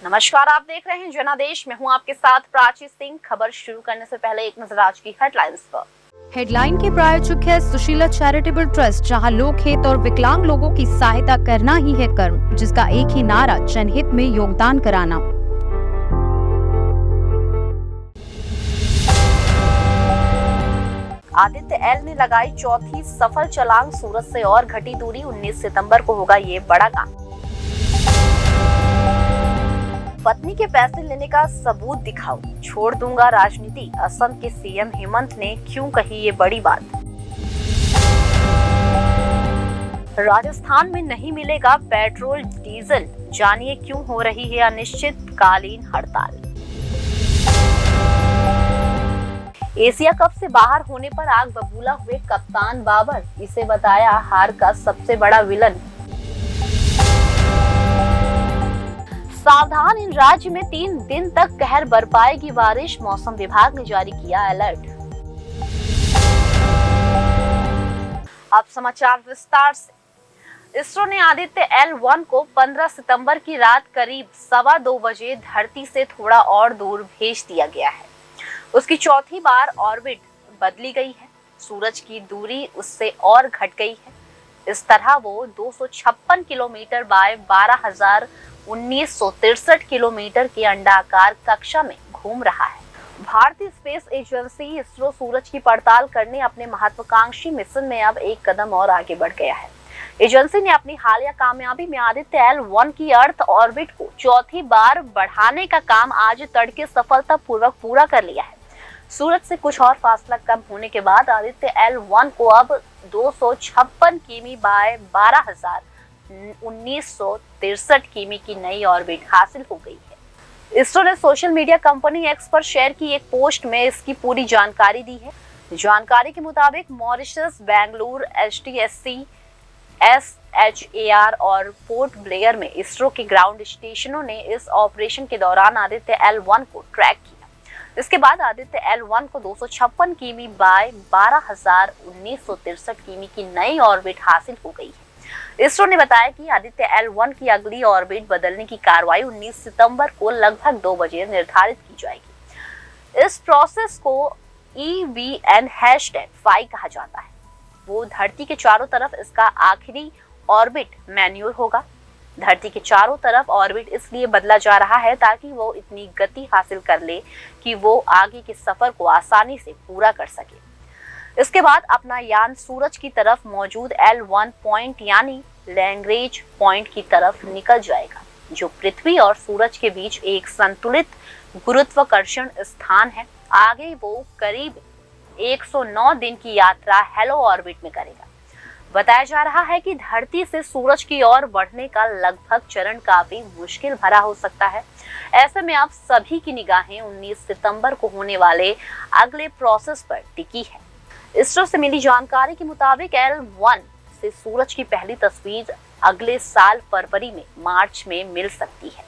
नमस्कार, आप देख रहे हैं जनादेश। मैं हूं आपके साथ प्राची सिंह। खबर शुरू करने से पहले एक नजर आज की हेडलाइंस पर। हेडलाइन के प्रायोजक है सुशीला चैरिटेबल ट्रस्ट, जहां लोकहित और विकलांग लोगों की सहायता करना ही है कर्म, जिसका एक ही नारा जनहित में योगदान कराना। आदित्य एल ने लगाई चौथी सफल छलांग। सूरत से और घटी दूरी। 19 सितंबर को होगा ये बड़ा काम। पत्नी के पैसे लेने का सबूत दिखाओ, छोड़ दूंगा राजनीति। असम के सीएम हेमंत ने क्यों कही ये बड़ी बात। राजस्थान में नहीं मिलेगा पेट्रोल डीजल, जानिए क्यों हो रही है अनिश्चितकालीन हड़ताल। एशिया कप से बाहर होने पर आग बबूला हुए कप्तान बाबर, इसे बताया हार का सबसे बड़ा विलन। सावधान, इन राज्य में 3 दिन तक कहर बरपाएगी बारिश। मौसम विभाग ने जारी किया अलर्ट। अब समाचार विस्तार से। इसरो ने आदित्य L1 को 15 सितंबर की रात करीब 2:15 बजे धरती से थोड़ा और दूर भेज दिया गया है। उसकी चौथी बार ऑर्बिट बदली गई है। सूरज की दूरी उससे और घट गई है। इस तरह वो 256 किलोमीटर बाय 12,1963 किलोमीटर की अंडाकार कक्षा में घूम रहा है। भारतीय स्पेस एजेंसी इसरो सूरज की पड़ताल करने अपने महत्वाकांक्षी मिशन में अब एक कदम और आगे बढ़ गया है। एजेंसी ने अपनी हालिया कामयाबी में आदित्य L1 की अर्थ ऑर्बिट को चौथी बार बढ़ाने का काम आज तड़के सफलतापूर्वक पूरा कर लिया है। सूरज से कुछ और फासला कम होने के बाद आदित्य L1 को अब 256 किमी बाय 12,1963 किमी की नई ऑर्बिट हासिल हो गई है। इसरो ने सोशल मीडिया कंपनी एक्स पर शेयर की एक पोस्ट में इसकी पूरी जानकारी दी है। जानकारी के मुताबिक मॉरिशस, बेंगलुरु, HTSC, SHAR और पोर्ट ब्लेयर में इसरो के ग्राउंड स्टेशनों ने इस ऑपरेशन के दौरान आदित्य L1 को ट्रैक किया। इसके बाद आदित्य L1 को 256 किमी बाय 12,1963 किमी की नई ऑर्बिट हासिल हो गई है। इसरो ने बताया कि आदित्य L1 की अगली ऑर्बिट बदलने की कार्रवाई 19 सितंबर को लगभग 2 बजे निर्धारित की जाएगी। इस प्रोसेस को EVN#5 कहा जाता है। वो धरती के चारों तरफ इसका आखिरी ऑर्बिट मैन्योर होगा। धरती के चारों तरफ ऑर्बिट इसलिए बदला जा रहा है ताकि वो इतनी गति हासिल कर ले कि वो आगे के सफर को आसानी से पूरा कर सके। इसके बाद अपना यान सूरज की तरफ मौजूद L1 पॉइंट यानी लैग्रेंज पॉइंट की तरफ निकल जाएगा, जो पृथ्वी और सूरज के बीच एक संतुलित गुरुत्वाकर्षण स्थान है। आगे वो करीब 109 दिन की यात्रा हेलो ऑर्बिट में करेगा। बताया जा रहा है कि धरती से सूरज की ओर बढ़ने का लगभग चरण काफी मुश्किल भरा हो सकता है। ऐसे में आप सभी की निगाहें 19 सितंबर को होने वाले अगले प्रोसेस पर टिकी है। इसरो से मिली जानकारी के मुताबिक L1 से सूरज की पहली तस्वीर अगले साल फरवरी में मार्च में मिल सकती है।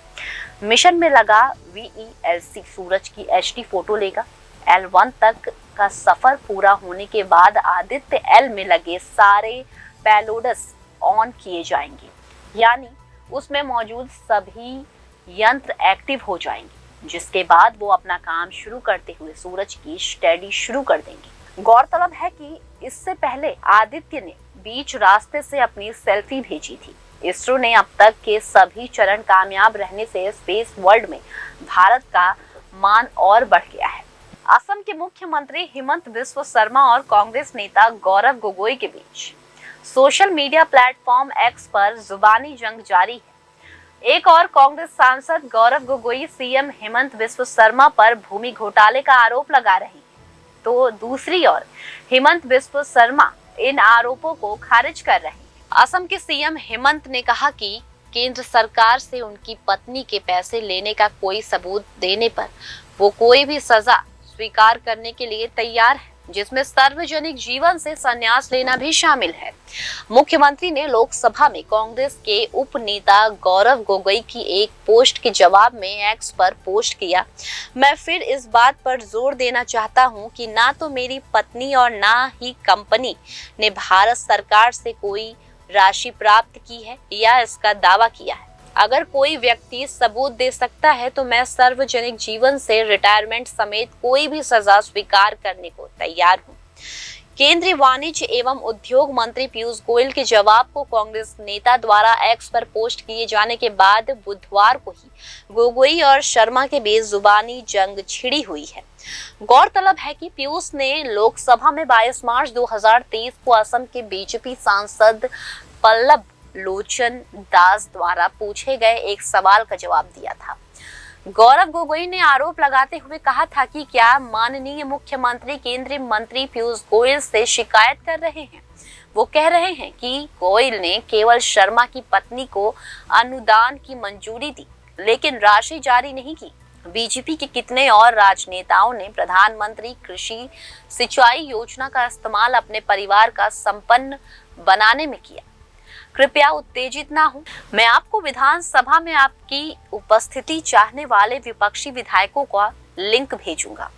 मिशन में लगा VELC सूरज की HD फोटो लेगा। L1 तक का सफर पूरा होने के बाद आदित्य L में लगे सारे पेलोड्स ऑन किए जाएंगे, यानी उसमें मौजूद सभी यंत्र एक्टिव हो जाएंगे, जिसके बाद वो अपना काम शुरू करते हुए सूरज की स्टडी शुरू कर देंगे। गौरतलब है कि इससे पहले आदित्य ने बीच रास्ते से अपनी सेल्फी भेजी थी। इसरो ने अब तक के सभी चरण कामयाब रहने से स्पेस वर्ल्ड में भारत का मान और बढ़ गया है। असम के मुख्यमंत्री हेमंत बिस्व शर्मा और कांग्रेस नेता गौरव गोगोई के बीच सोशल मीडिया प्लेटफॉर्म एक्स पर जुबानी जंग जारी है। एक और कांग्रेस सांसद गौरव गोगोई सीएम हेमंत बिस्व शर्मा पर भूमि घोटाले का आरोप लगा रही है, तो दूसरी ओर हेमंत बिस्व शर्मा इन आरोपों को खारिज कर रहे हैं। असम के सीएम हेमंत ने कहा कि केंद्र सरकार से उनकी पत्नी के पैसे लेने का कोई सबूत देने पर वो कोई भी सजा स्वीकार करने के लिए तैयार है, जिसमें सार्वजनिक जीवन से संन्यास लेना भी शामिल है। मुख्यमंत्री ने लोकसभा में कांग्रेस के उप नेता गौरव गोगोई की एक पोस्ट के जवाब में एक्स पर पोस्ट किया, मैं फिर इस बात पर जोर देना चाहता हूं कि ना तो मेरी पत्नी और ना ही कंपनी ने भारत सरकार से कोई राशि प्राप्त की है या इसका दावा किया है। अगर कोई व्यक्ति सबूत दे सकता है तो मैं सार्वजनिक जीवन से रिटायरमेंट समेत कोई भी सजा स्वीकार करने को तैयार हूँ। केंद्रीय वाणिज्य एवं उद्योग मंत्री पीयूष गोयल के जवाब को कांग्रेस नेता द्वारा एक्स पर पोस्ट किए जाने के बाद बुधवार को ही गोगोई और शर्मा के बीच जुबानी जंग छिड़ी हुई है। गौरतलब है कि पीयूष ने लोकसभा में 22 मार्च 2023 को असम के बीजेपी सांसद पल्लव लोचन दास द्वारा पूछे गए एक सवाल का जवाब दिया था। गौरव गोगोई ने आरोप लगाते हुए कहा था कि क्या माननीय मुख्यमंत्री केंद्रीय मंत्री पीयूष गोयल से शिकायत कर रहे हैं। वो कह रहे हैं कि गोयल ने केवल शर्मा की पत्नी को अनुदान की मंजूरी दी, लेकिन राशि जारी नहीं की। बीजेपी के कितने और राजनेताओं ने प्रधानमंत्री कृषि सिंचाई योजना का इस्तेमाल अपने परिवार का संपन्न बनाने में किया। कृपया उत्तेजित ना हो। मैं आपको विधानसभा में आपकी उपस्थिति चाहने वाले विपक्षी विधायकों का लिंक भेजूंगा।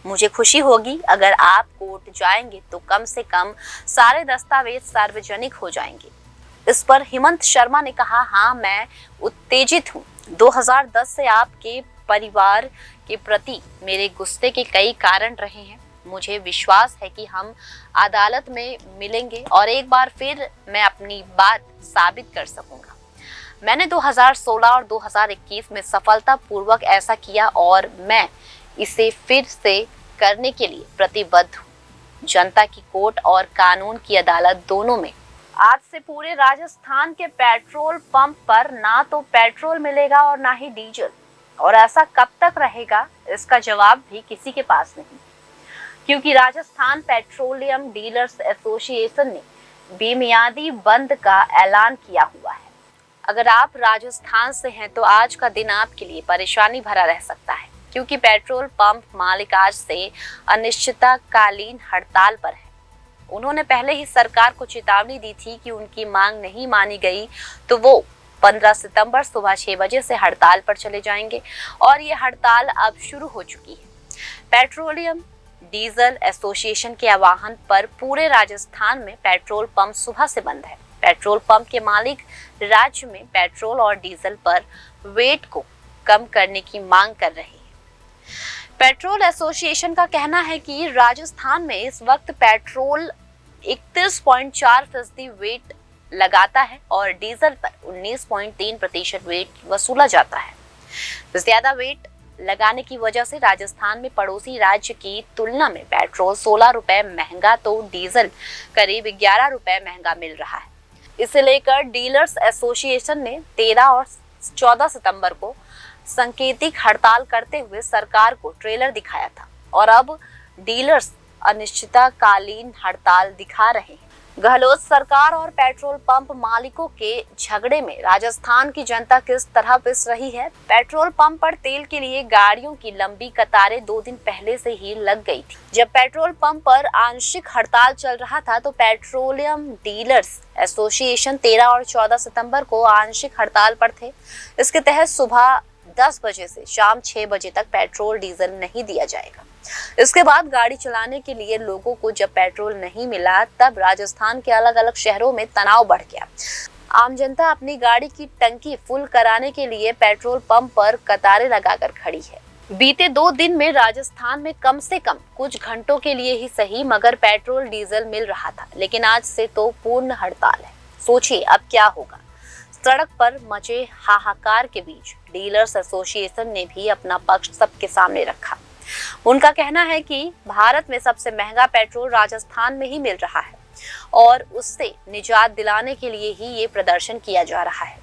मुझे खुशी होगी अगर आप कोर्ट जाएंगे तो कम से कम सारे दस्तावेज सार्वजनिक हो जाएंगे। इस पर हेमंत शर्मा ने कहा, हाँ मैं उत्तेजित हूँ। 2010 से आपके परिवार के प्रति मेरे गुस्से के कई कारण रहे हैं। मुझे विश्वास है कि हम अदालत में मिलेंगे और एक बार फिर मैं अपनी बात साबित कर सकूंगा। मैंने 2016 और 2021 में सफलतापूर्वक ऐसा किया और मैं इसे फिर से करने के लिए प्रतिबद्ध हूँ। जनता की कोर्ट और कानून की अदालत दोनों में। आज से पूरे राजस्थान के पेट्रोल पंप पर ना तो पेट्रोल मिलेगा और ना ही डीजल, और ऐसा कब तक रहेगा इसका जवाब भी किसी के पास नहीं, क्योंकि राजस्थान पेट्रोलियम डीलर्स एसोसिएशन ने बेमियादी बंद का ऐलान किया हुआ है। अगर आप राजस्थान से हैं तो आज का दिन आपके लिए परेशानी भरा रह सकता है, क्योंकि पेट्रोल पंप मालिक आज से अनिश्चितकालीन हड़ताल पर है। उन्होंने पहले ही सरकार को चेतावनी दी थी कि उनकी मांग नहीं मानी गई तो वो 15 सितंबर सुबह 6 बजे से हड़ताल पर चले जाएंगे, और ये हड़ताल अब शुरू हो चुकी है। पेट्रोलियम डीजल एसोसिएशन के आह्वान पर पूरे राजस्थान में पेट्रोल पंप सुबह से बंद है। पेट्रोल पंप के मालिक राज्य में पेट्रोल और डीजल पर वेट को कम करने की मांग कर रहे हैं। पेट्रोल एसोसिएशन का कहना है कि राजस्थान में इस वक्त पेट्रोल 31.4% वेट लगाता है और डीजल पर 19.3% वेट वसूला जाता है। ज्यादा वेट लगाने की वजह से राजस्थान में पड़ोसी राज्य की तुलना में पेट्रोल 16 रुपए महंगा तो डीजल करीब 11 रुपए महंगा मिल रहा है। इसे लेकर डीलर्स एसोसिएशन ने 13 और 14 सितंबर को सांकेतिक हड़ताल करते हुए सरकार को ट्रेलर दिखाया था, और अब डीलर्स अनिश्चितकालीन हड़ताल दिखा रहे हैं। गहलोत सरकार और पेट्रोल पंप मालिकों के झगड़े में राजस्थान की जनता किस तरह पिस रही है। पेट्रोल पंप पर तेल के लिए गाड़ियों की लंबी कतारें 2 दिन पहले से ही लग गई थी। जब पेट्रोल पंप पर आंशिक हड़ताल चल रहा था तो पेट्रोलियम डीलर्स एसोसिएशन 13 और 14 सितंबर को आंशिक हड़ताल पर थे। इसके तहत सुबह 10 बजे से शाम 6 बजे तक पेट्रोल डीजल नहीं दिया जाएगा। इसके बाद गाड़ी चलाने के लिए लोगों को जब पेट्रोल नहीं मिला तब राजस्थान के अलग अलग शहरों में तनाव बढ़ गया। आम जनता अपनी गाड़ी की टंकी फुल कराने के लिए पेट्रोल पंप पर कतारें लगाकर खड़ी है। बीते 2 दिन में राजस्थान में कम से कम कुछ घंटों के लिए ही सही मगर पेट्रोल डीजल मिल रहा था, लेकिन आज से तो पूर्ण हड़ताल है। सोचिए अब क्या होगा। सड़क पर मचे हाहाकार के बीच डीलर्स एसोसिएशन ने भी अपना पक्ष सबके सामने रखा। उनका कहना है कि भारत में सबसे महंगा पेट्रोल राजस्थान में ही मिल रहा है और उससे निजात दिलाने के लिए ही ये प्रदर्शन किया जा रहा है।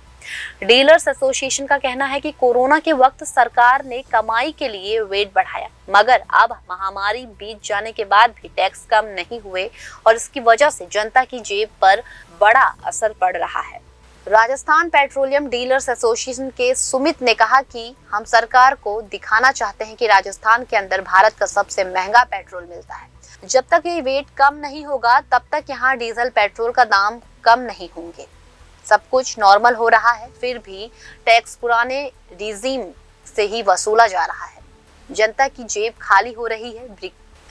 डीलर्स एसोसिएशन का कहना है कि कोरोना के वक्त सरकार ने कमाई के लिए वेट बढ़ाया, मगर अब महामारी बीत जाने के बाद भी टैक्स कम नहीं हुए और इसकी वजह से जनता की जेब पर बड़ा असर पड़ रहा है। राजस्थान पेट्रोलियम डीलर्स एसोसिएशन के सुमित ने कहा कि हम सरकार को दिखाना चाहते हैं कि राजस्थान के अंदर भारत का सबसे महंगा पेट्रोल मिलता है। जब तक ये वेट कम नहीं होगा तब तक यहाँ डीजल पेट्रोल का दाम कम नहीं होंगे। सब कुछ नॉर्मल हो रहा है, फिर भी टैक्स पुराने रिजीम से ही वसूला जा रहा है। जनता की जेब खाली हो रही है।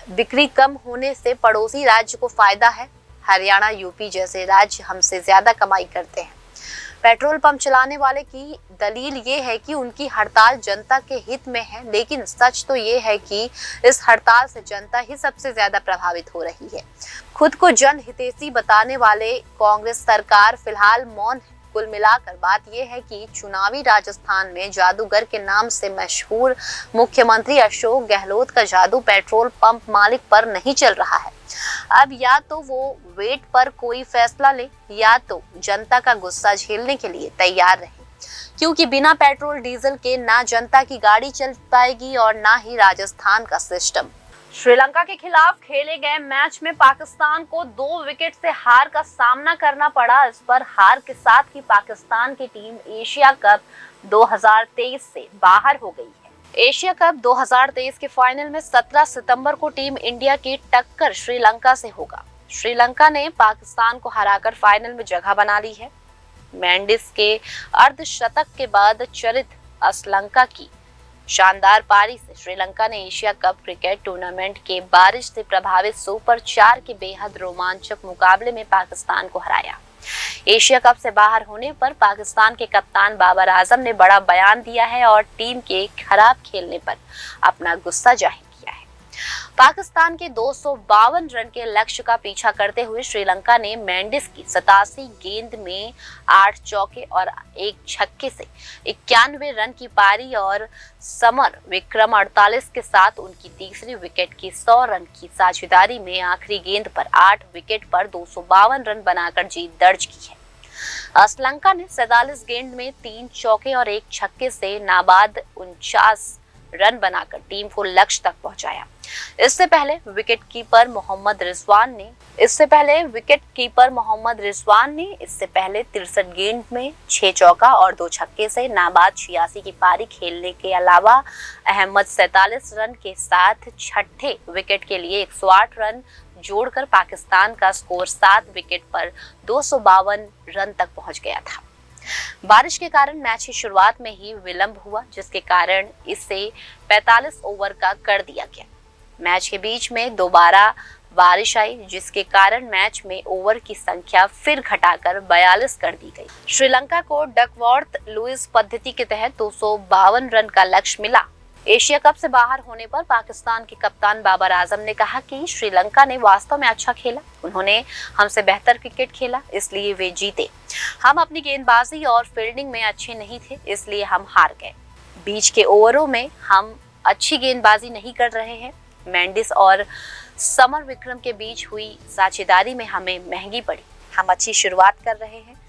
बिक्री कम होने से पड़ोसी राज्य को फायदा है। हरियाणा, यूपी जैसे राज्य हमसे ज्यादा कमाई करते हैं। पेट्रोल पंप चलाने वाले की दलील ये है कि उनकी हड़ताल जनता के हित में है, लेकिन सच तो ये है कि इस हड़ताल से जनता ही सबसे ज्यादा प्रभावित हो रही है। खुद को जन हितैषी बताने वाले कांग्रेस सरकार फिलहाल मौन है। कुल मिलाकर बात यह है कि चुनावी राजस्थान में जादूगर के नाम से मशहूर मुख्यमंत्री अशोक गहलोत का जादू पेट्रोल पंप मालिक पर नहीं चल रहा है। अब या तो वो वेट पर कोई फैसला ले या तो जनता का गुस्सा झेलने के लिए तैयार रहे, क्योंकि बिना पेट्रोल डीजल के ना जनता की गाड़ी चल पाएगी और ना ही राजस्थान का सिस्टम। श्रीलंका के खिलाफ खेले गए मैच में पाकिस्तान को 2 विकेट से हार का सामना करना पड़ा। इस पर हार के साथ ही पाकिस्तान की टीम एशिया कप 2023 से बाहर हो गई है। एशिया कप 2023 के फाइनल में 17 सितंबर को टीम इंडिया की टक्कर श्रीलंका से होगा। श्रीलंका ने पाकिस्तान को हराकर फाइनल में जगह बना ली है। मेंडिस के अर्धशतक के बाद चरित असलंका की शानदार पारी से श्रीलंका ने एशिया कप क्रिकेट टूर्नामेंट के बारिश से प्रभावित सुपर 4 के बेहद रोमांचक मुकाबले में पाकिस्तान को हराया। एशिया कप से बाहर होने पर पाकिस्तान के कप्तान बाबर आजम ने बड़ा बयान दिया है और टीम के खराब खेलने पर अपना गुस्सा जाहिर किया है। पाकिस्तान के 252 रन के लक्ष्य का पीछा करते हुए श्रीलंका ने मेंडिस की 87 गेंद में 8 चौके और 1 छक्के से 91 रन की पारी और समर विक्रम 48 के साथ उनकी तीसरी विकेट की 100 रन की साझेदारी में आखिरी गेंद पर 8 विकेट पर 252 रन बनाकर जीत दर्ज की है। श्रीलंका ने 47 गेंद में 3 चौके और 1 छक्के से नाबाद 49 रन बनाकर टीम को लक्ष्य तक पहुंचाया। इससे पहले विकेट कीपर मोहम्मद रिजवान ने इससे पहले 63 गेंद में 6 चौका और 2 छक्के से नाबाद 86 की पारी खेलने के अलावा अहमद 47 रन के साथ छठे विकेट के लिए 108 रन जोड़कर पाकिस्तान का स्कोर 7 विकेट पर 252 रन तक पहुंच गया था। बारिश के कारण मैच की शुरुआत में ही विलंब हुआ, जिसके कारण इसे 45 ओवर का कर दिया गया। मैच के बीच में दोबारा बारिश आई, जिसके कारण मैच में ओवर की संख्या फिर घटाकर 42 कर दी गई। श्रीलंका को डकवर्थ लुईस पद्धति के तहत 252 रन का लक्ष्य मिला। एशिया कप से बाहर होने पर पाकिस्तान के कप्तान बाबर आजम ने कहा कि श्रीलंका ने वास्तव में अच्छा खेला, उन्होंने हमसे बेहतर क्रिकेट खेला, इसलिए वे जीते। हम अपनी गेंदबाजी और फील्डिंग में अच्छे नहीं थे, इसलिए हम हार गए। बीच के ओवरों में हम अच्छी गेंदबाजी नहीं कर रहे हैं। मेंडिस और समर विक्रम के बीच हुई साझेदारी में हमें महंगी पड़ी। हम अच्छी शुरुआत कर रहे हैं,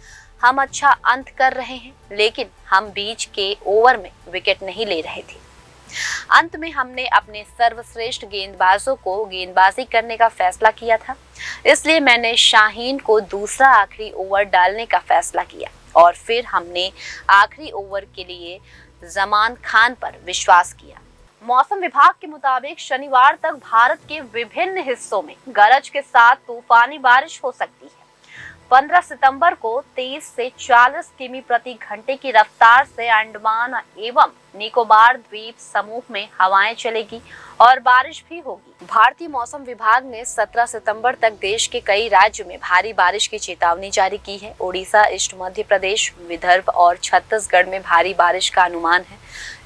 हम अच्छा अंत कर रहे हैं, लेकिन हम बीच के ओवर में विकेट नहीं ले रहे थे। अंत में हमने अपने सर्वश्रेष्ठ गेंदबाजों को गेंदबाजी करने का फैसला किया था, इसलिए मैंने शाहीन को दूसरा आखिरी ओवर डालने का फैसला किया और फिर हमने आखिरी ओवर के लिए जमान खान पर विश्वास किया। मौसम विभाग के मुताबिक शनिवार तक भारत के विभिन्न हिस्सों में गरज के साथ तूफानी बारिश हो सकती है। 15 सितंबर को 23 से 40 किमी प्रति घंटे की रफ्तार से अंडमान एवं निकोबार द्वीप समूह में हवाएं चलेगी और बारिश भी होगी। भारतीय मौसम विभाग ने 17 सितंबर तक देश के कई राज्यों में भारी बारिश की चेतावनी जारी की है। ओडिशा, ईस्ट मध्य प्रदेश, विदर्भ और छत्तीसगढ़ में भारी बारिश का अनुमान है।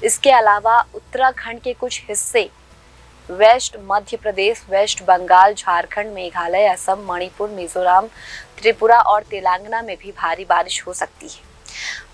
इसके अलावा उत्तराखंड के कुछ हिस्से, वेस्ट मध्य प्रदेश, वेस्ट बंगाल, झारखंड, मेघालय, असम, मणिपुर, मिजोरम, त्रिपुरा और तेलंगाना में भी भारी बारिश हो सकती है।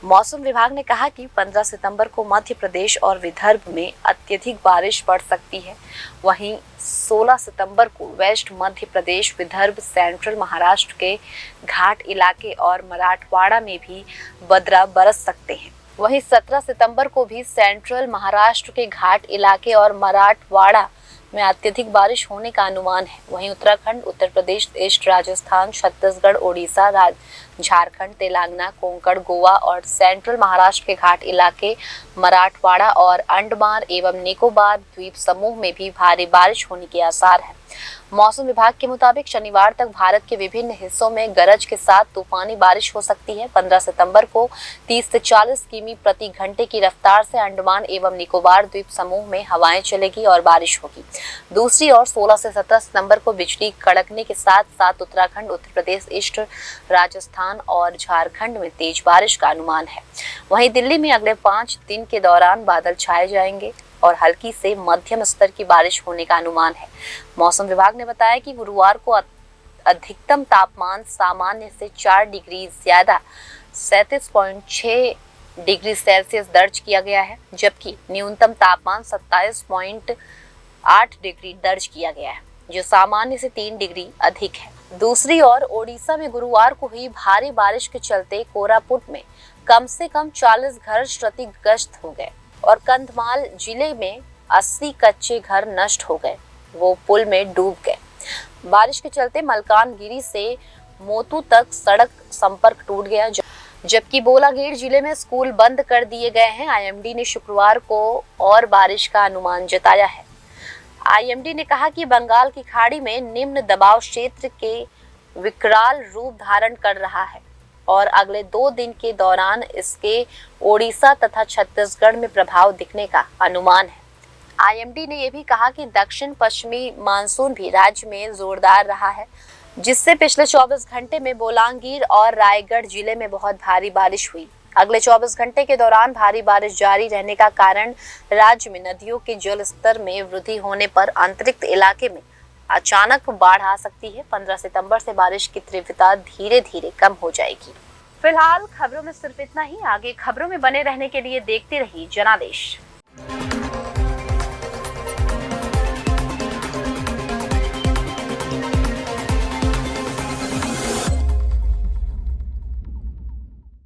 मौसम विभाग ने कहा कि 15 सितंबर को मध्य प्रदेश और विदर्भ में अत्यधिक बारिश पड़ सकती है। वहीं 16 सितंबर को वेस्ट मध्य प्रदेश, विदर्भ, सेंट्रल महाराष्ट्र के घाट इलाके और मराठवाड़ा में भी बदरा बरस सकते हैं। वहीं 17 सितंबर को भी सेंट्रल महाराष्ट्र के घाट इलाके और मराठवाड़ा में अत्यधिक बारिश होने का अनुमान है। वहीं उत्तराखंड, उत्तर प्रदेश, ईस्ट राजस्थान, छत्तीसगढ़, ओडिशा, झारखंड, तेलंगाना, कोंकण, गोवा और सेंट्रल महाराष्ट्र के घाट इलाके, मराठवाड़ा और अंडमान एवं निकोबार द्वीप समूह में भी भारी बारिश होने के आसार हैं। मौसम विभाग के मुताबिक शनिवार तक भारत के विभिन्न हिस्सों में गरज के साथ तूफानी बारिश हो सकती है। 15 सितंबर को 30 से 40 किमी प्रति घंटे की रफ्तार से अंडमान एवं निकोबार द्वीप समूह में हवाएं चलेगी और बारिश होगी। दूसरी ओर 16 से 17 सितंबर को बिजली कड़कने के साथ साथ उत्तराखंड, उत्तर प्रदेश, ईस्ट राजस्थान, राजस्थान और झारखंड में तेज बारिश का अनुमान है। वहीं दिल्ली में अगले 5 दिन के दौरान बादल छाए जाएंगे और हल्की से मध्यम स्तर की बारिश होने का अनुमान है। मौसम विभाग ने बताया कि गुरुवार को अधिकतम तापमान सामान्य से 4 डिग्री ज्यादा 37.6 डिग्री सेल्सियस दर्ज किया गया है, जबकि न्यूनतम तापमान 27.8 डिग्री दर्ज किया गया है, जो सामान्य से 3 डिग्री अधिक है। दूसरी ओर ओडिशा में गुरुवार को हुई भारी बारिश के चलते कोरापुट में कम से कम 40 घर क्षतिग्रस्त हो गए और कंधमाल जिले में 80 कच्चे घर नष्ट हो गए, वो पुल में डूब गए। बारिश के चलते मलकानगिरी से मोतू तक सड़क संपर्क टूट गया, जबकि बोलागीर जिले में स्कूल बंद कर दिए गए हैं। आईएमडी ने शुक्रवार को और बारिश का अनुमान जताया है। आईएमडी ने कहा कि बंगाल की खाड़ी में निम्न दबाव क्षेत्र के विकराल रूप धारण कर रहा है और अगले 2 दिन के दौरान इसके ओडिशा तथा छत्तीसगढ़ में प्रभाव दिखने का अनुमान है। आईएमडी ने यह भी कहा कि दक्षिण पश्चिमी मानसून भी राज्य में जोरदार रहा है, जिससे पिछले 24 घंटे में बोलांगीर और रायगढ़ जिले में बहुत भारी बारिश हुई। अगले 24 घंटे के दौरान भारी बारिश जारी रहने का कारण राज्य में नदियों के जल स्तर में वृद्धि होने पर अंतरिक्त इलाके में अचानक बाढ़ आ सकती है। 15 सितंबर से बारिश की तीव्रता धीरे धीरे कम हो जाएगी। फिलहाल खबरों में सिर्फ इतना ही। आगे खबरों में बने रहने के लिए देखते रहिए जनादेश।